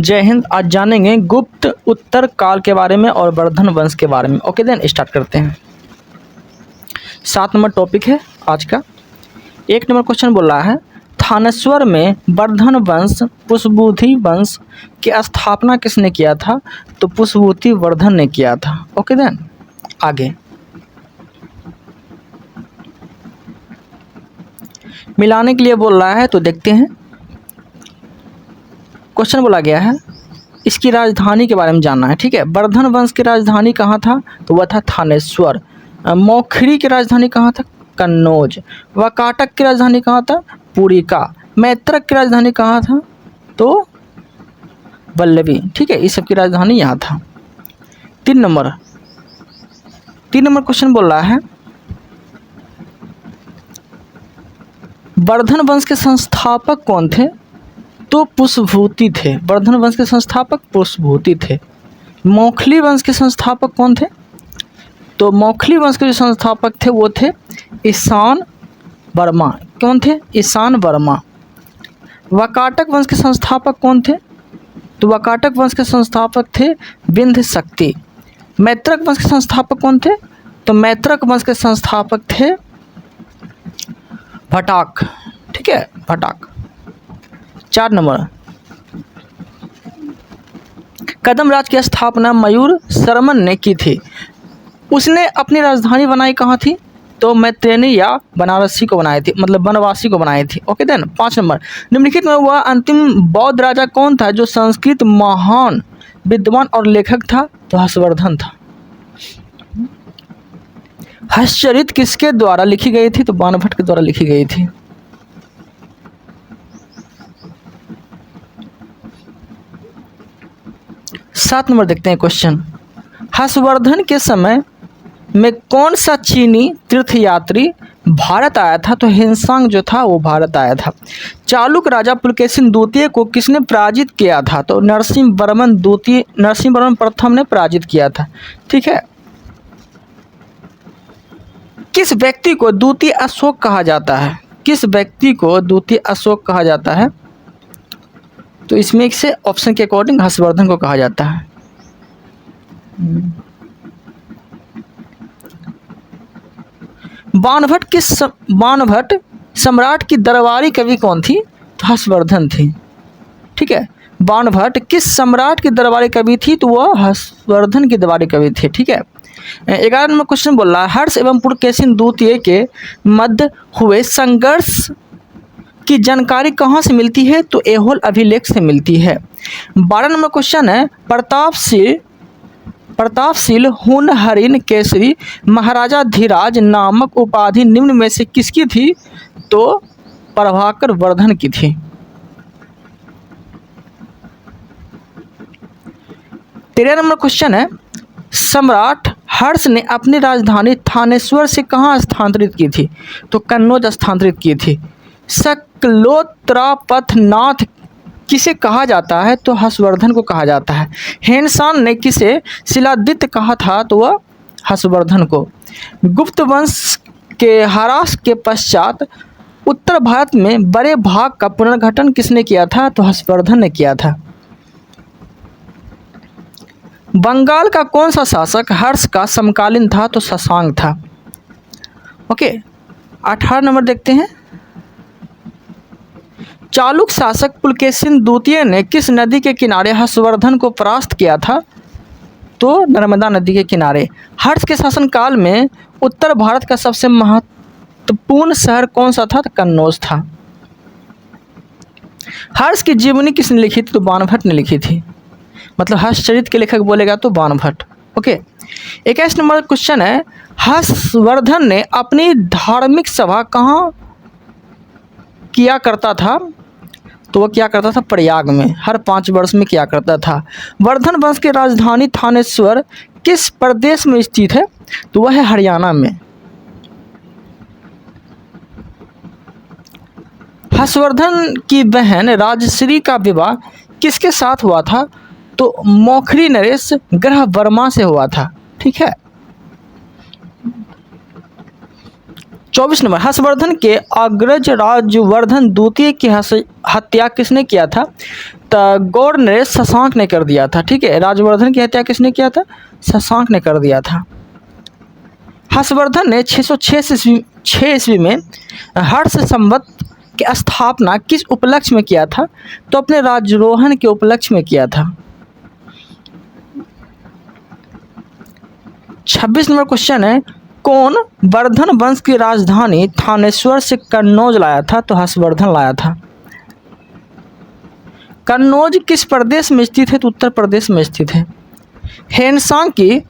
जय हिंद। आज जानेंगे गुप्त उत्तर काल के बारे में और वर्धन वंश के बारे में। ओके देन स्टार्ट करते हैं। 7 नंबर टॉपिक है आज का। 1 नंबर क्वेश्चन बोल रहा है, थानेश्वर में वर्धन वंश पुष्पबुद्धि वंश की स्थापना किसने किया था? तो पुष्पबुद्धि वर्धन ने किया था। ओके देन आगे मिलाने के लिए बोल रहा है, तो देखते हैं। क्वेश्चन बोला गया है इसकी राजधानी के बारे में जानना है। ठीक है, वर्धन वंश की राजधानी कहाँ था? तो वह था थानेश्वर। मौखरी की राजधानी कहाँ था? कन्नौज। वाकाटक की राजधानी कहाँ था? पुरिका। मैत्रक की राजधानी कहाँ था? तो वल्लभी। ठीक है, इस सब की राजधानी यहाँ था। 3 नंबर क्वेश्चन बोल रहा है, वर्धन वंश के संस्थापक कौन थे? तो पुष्पभूति थे। वर्धन वंश के संस्थापक पुष्पभूति थे। मौखली वंश के संस्थापक कौन थे? तो मौखली वंश के जो संस्थापक थे वो थे ईशान वर्मा। कौन थे? ईशान वर्मा। वाकाटक वंश के संस्थापक कौन थे? तो वाकाटक वंश के संस्थापक थे विंध्य शक्ति। मैत्रक वंश के संस्थापक कौन थे? तो मैत्रक वंश के संस्थापक थे भटाक। ठीक है, भटाक। 4 नंबर, कदम राज की स्थापना मयूर शर्मन ने की थी। उसने अपनी राजधानी बनाई कहाँ थी? तो मैत्रेयी या बनारसी को बनाई थी, मतलब बनवासी को बनाई थी। ओके देन 5 नंबर, निम्नलिखित में वह अंतिम बौद्ध राजा कौन था जो संस्कृत महान विद्वान और लेखक था? तो हर्षवर्धन था। हर्षचरित किसके द्वारा लिखी गई थी? तो बाणभट्ट के द्वारा लिखी गई थी। सात नंबर देखते हैं क्वेश्चन, हर्षवर्धन के समय में कौन सा चीनी तीर्थयात्री भारत आया था? तो हिंसांग जो था वो भारत आया था। चालुक राजा पुलकेशिन द्वितीय को किसने पराजित किया था? तो नरसिंह वर्मन प्रथम ने पराजित किया था। ठीक है, किस व्यक्ति को द्वितीय अशोक कहा जाता है? किस व्यक्ति को द्वितीय अशोक कहा जाता है? तो इसमें से ऑप्शन के अकॉर्डिंग हर्षवर्धन को कहा जाता है। बाणभट्ट सम्राट की दरबारी कवि कौन थी? तो हर्षवर्धन थी। ठीक है, बाणभट्ट किस सम्राट की दरबारी कवि थी? तो वह हर्षवर्धन की दरबारी कवि थे। ठीक है, 11 नंबर क्वेश्चन बोल रहा है, हर्ष एवं पुलकेशिन द्वितीय के मध्य हुए संघर्ष की जानकारी कहाँ से मिलती है? तो ऐहोल अभिलेख से मिलती है। 12 नंबर क्वेश्चन है, प्रतापशील हुनहरिन केसरी महाराजा धीराज नामक उपाधि निम्न में से किसकी थी? तो प्रभाकर वर्धन की थी। 13 नंबर क्वेश्चन है, सम्राट हर्ष ने अपनी राजधानी थानेश्वर से कहाँ स्थानांतरित की थी? तो कन्नौज स्थानांतरित की थी। सकलोत्रापथनाथ किसे कहा जाता है? तो हर्षवर्धन को कहा जाता है। हेनसान ने किसे शिलादित्य कहा था? तो वह हर्षवर्धन को। गुप्त वंश के ह्रास के पश्चात उत्तर भारत में बड़े भाग का पुनर्गठन किसने किया था? तो हर्षवर्धन ने किया था। बंगाल का कौन सा शासक हर्ष का समकालीन था? तो शशांक था। ओके, 18 नंबर देखते हैं, चालुक शासक पुलकेशिन द्वितीय ने किस नदी के किनारे हर्षवर्धन को परास्त किया था? तो नर्मदा नदी के किनारे। हर्ष के शासनकाल में उत्तर भारत का सबसे महत्वपूर्ण शहर कौन सा था? तो कन्नौज था। हर्ष की जीवनी किसने लिखी थी? तो बाणभट्ट ने लिखी थी। मतलब हर्षचरित के लेखक बोलेगा तो बाणभट्ट। ओके, 21 नंबर क्वेश्चन है, हर्षवर्धन ने अपनी धार्मिक सभा कहाँ किया करता था? तो वह क्या करता था? प्रयाग में। हर 5 वर्ष में क्या करता था? वर्धन वंश की राजधानी थानेश्वर किस प्रदेश में स्थित है? तो वह है हरियाणा में। हर्षवर्धन की बहन राजश्री का विवाह किसके साथ हुआ था? तो मौखरी नरेश ग्रह वर्मा से हुआ था। ठीक है, 24 नंबर, हर्षवर्धन के अग्रज राजवर्धन द्वितीय की हत्या किसने किया था? तो गौड़ नरेश शशांक ने कर दिया था। ठीक है, राजवर्धन की हत्या किसने किया था? शशांक ने कर दिया था। हर्षवर्धन ने 606 ईस्वी में हर्ष संवत की स्थापना किस उपलक्ष्य में किया था? तो अपने राज्यारोहण के उपलक्ष्य में किया था। 26 नंबर क्वेश्चन है, कौन वर्धन वंश की राजधानी थानेश्वर से कन्नौज लाया था? तो हर्षवर्धन लाया था। कन्नौज किस प्रदेश में स्थित है? तो उत्तर प्रदेश में स्थित है। हेनसांग की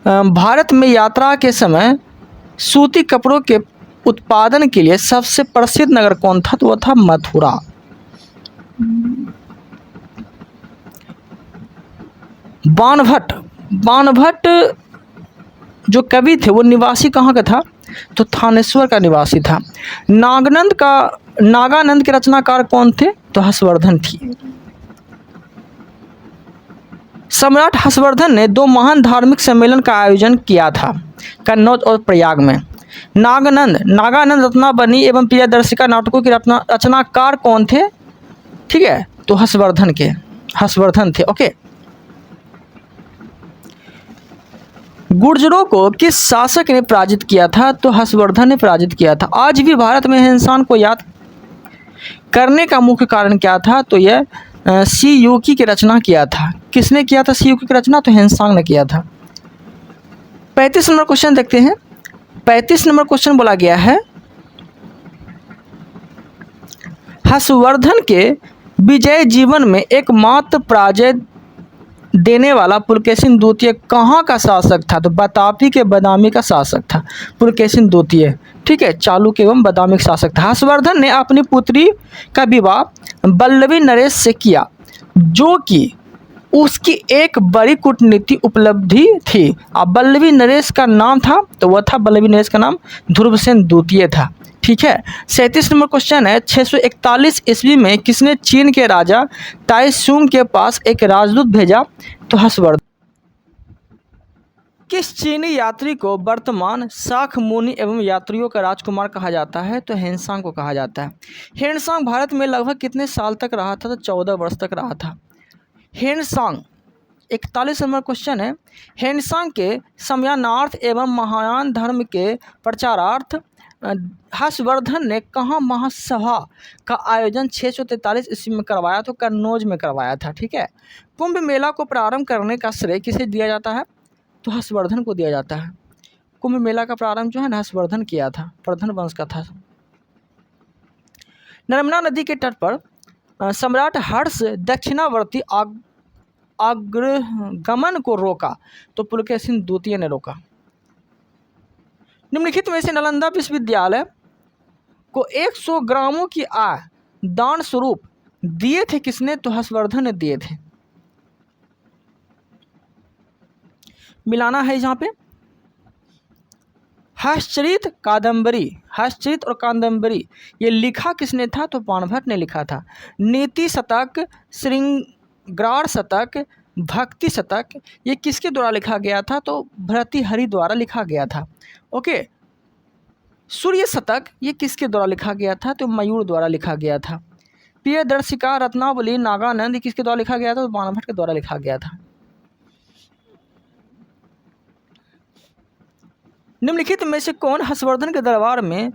भारत में यात्रा के समय सूती कपड़ों के उत्पादन के लिए सबसे प्रसिद्ध नगर कौन था? तो वह था मथुरा। बाणभट्ट जो कवि थे वो निवासी कहाँ का था? तो थानेश्वर का निवासी था। नागानंद के रचनाकार कौन थे? तो हर्षवर्धन थी। सम्राट हर्षवर्धन ने 2 महान धार्मिक सम्मेलन का आयोजन किया था, कन्नौज और प्रयाग में। नागानंद रत्नावली एवं प्रियदर्शिका नाटकों के रचनाकार कौन थे? ठीक है, तो हर्षवर्धन थे। ओके। गुर्जरों को किस शासक ने पराजित किया था? तो हर्षवर्धन ने पराजित किया था। आज भी भारत में हिंसा को याद करने का मुख्य कारण क्या था? तो यह सीयूकी की रचना किया था। किसने किया था सीयूकी की रचना? तो हेनसांग ने किया था। 35 नंबर क्वेश्चन देखते हैं। 35 नंबर क्वेश्चन बोला गया है, हर्षवर्धन के विजय जीवन में एकमात्र पराजय देने वाला पुलकेशिन द्वितीय कहाँ का शासक था? तो बतापी के बदामी का शासक था पुलकेशिन द्वितीय। ठीक है, चालुक्य एवं बदामी का शासक था। हर्षवर्धन ने अपनी पुत्री का विवाह बल्लभी नरेश से किया, जो कि उसकी एक बड़ी कूटनीतिक उपलब्धि थी। अब बल्लभी नरेश का नाम था, तो वह था बल्लभी नरेश का नाम ध्रुवसेन द्वितीय था। ठीक है। 37 नंबर क्वेश्चन है, 641 ईस्वी में किसने चीन के राजा ताइशुंग के पास एक राजदूत भेजा? तो हर्षवर्धन। किस चीनी यात्री को वर्तमान शाक्यमुनि एवं यात्रियों का राजकुमार कहा जाता है? तो हेनसांग को कहा जाता है। हेनसांग भारत में लगभग कितने साल तक रहा था? तो 14 वर्ष तक रहा था हेनसांग। 41 नंबर क्वेश्चन है, हेनसांग के समयानार्थ एवं महायान धर्म के प्रचारार्थ हर्षवर्धन ने कहाँ महासभा का आयोजन 643 ईस्वी में करवाया? तो कन्नौज में करवाया था। ठीक है। कुंभ मेला को प्रारंभ करने का श्रेय किसे दिया जाता है? तो हर्षवर्धन को दिया जाता है। कुंभ मेला का प्रारंभ जो है ना हर्षवर्धन किया था, वर्धन वंश का था। नर्मदा नदी के तट पर सम्राट हर्ष दक्षिणावर्ती अग्रगमन को रोका, तो पुलकेशिन द्वितीय ने रोका। निम्नलिखित में से नालंदा विश्वविद्यालय को 100 ग्रामों की आय दान स्वरूप दिए थे किसने? तो हर्षवर्धन ने दिए थे। मिलाना है यहाँ पे। हर्षचरित और कादंबरी ये लिखा किसने था? तो बाणभट्ट ने लिखा था। नीति शतक, श्रृंगार शतक, भक्ति शतक ये किसके द्वारा लिखा गया था? तो भर्तृहरि द्वारा लिखा गया था। ओके। सूर्य शतक ये किसके द्वारा लिखा गया था? तो मयूर द्वारा लिखा गया था। प्रियदर्शिका, रत्नावली, नागानंद ये किसके द्वारा लिखा गया था? तो बाणभट्ट के द्वारा लिखा गया था। निम्नलिखित में से कौन हर्षवर्धन के दरबार में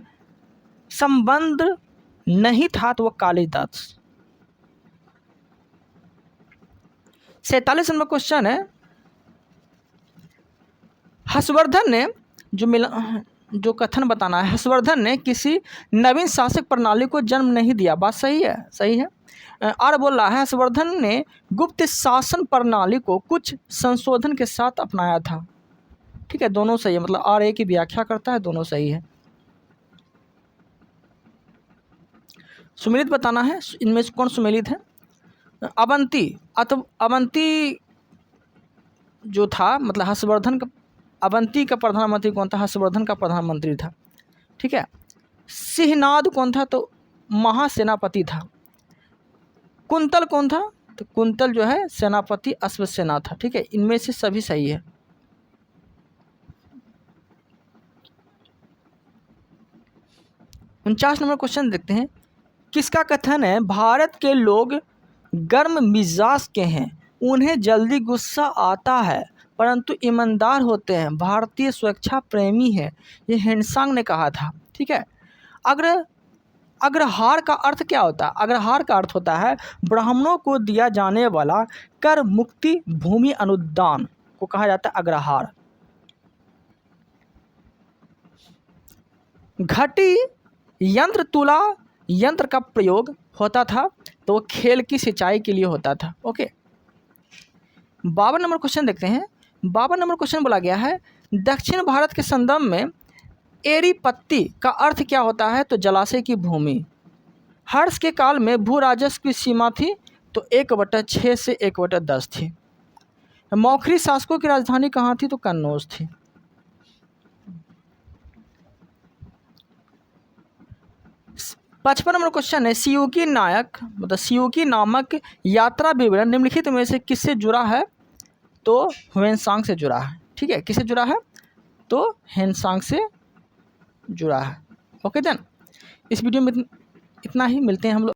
संबंध नहीं था? तो वह कालिदास। 47 नंबर क्वेश्चन है, हर्षवर्धन ने जो कथन बताना है, हर्षवर्धन ने किसी नवीन शासक प्रणाली को जन्म नहीं दिया। बात सही है? सही है। और बोल रहा है हर्षवर्धन ने गुप्त शासन प्रणाली को कुछ संशोधन के साथ अपनाया था। ठीक है, दोनों सही है, मतलब आर ए की व्याख्या करता है, दोनों सही है। सुमेलित बताना है, इनमें से कौन सुमेलित है? अवंती जो था, मतलब हर्षवर्धन का, अवंती का प्रधानमंत्री कौन था? हर्षवर्धन का प्रधानमंत्री था। ठीक है। सिंहनाद कौन था? तो महासेनापति था। कुंतल कौन था? तो कुंतल जो है सेनापति अश्वसेना था। ठीक है, इनमें से सभी सही है। 49 नंबर क्वेश्चन देखते हैं। किसका कथन है भारत के लोग गर्म मिजाज के हैं, उन्हें जल्दी गुस्सा आता है परंतु ईमानदार होते हैं, भारतीय सुरक्षा प्रेमी है, ये हेनसांग ने कहा था। ठीक है। अग्रहार का अर्थ क्या होता है? अग्रहार का अर्थ होता है ब्राह्मणों को दिया जाने वाला कर मुक्ति भूमि अनुदान को कहा जाता है अग्रहार। घटी यंत्र तुला यंत्र का प्रयोग होता था तो वो खेल की सिंचाई के लिए होता था। ओके। 52 नंबर क्वेश्चन देखते हैं। 52 नंबर क्वेश्चन बोला गया है दक्षिण भारत के संदर्भ में एरीपत्ती का अर्थ क्या होता है? तो जलाशय की भूमि। हर्ष के काल में भू राजस्व की सीमा थी तो 1/6 से 1/10 थी। मौखरी शासकों की राजधानी कहाँ थी? तो कन्नौज थी। पचपन नंबर क्वेश्चन है सियूकी नायक मतलब सियूकी नामक यात्रा विवरण निम्नलिखित में से किससे जुड़ा है? तो ह्वेनसांग से जुड़ा है। ठीक है। किससे जुड़ा है? तो हेनसांग से जुड़ा है। ओके देन इस वीडियो में इतना ही। मिलते हैं हम लोग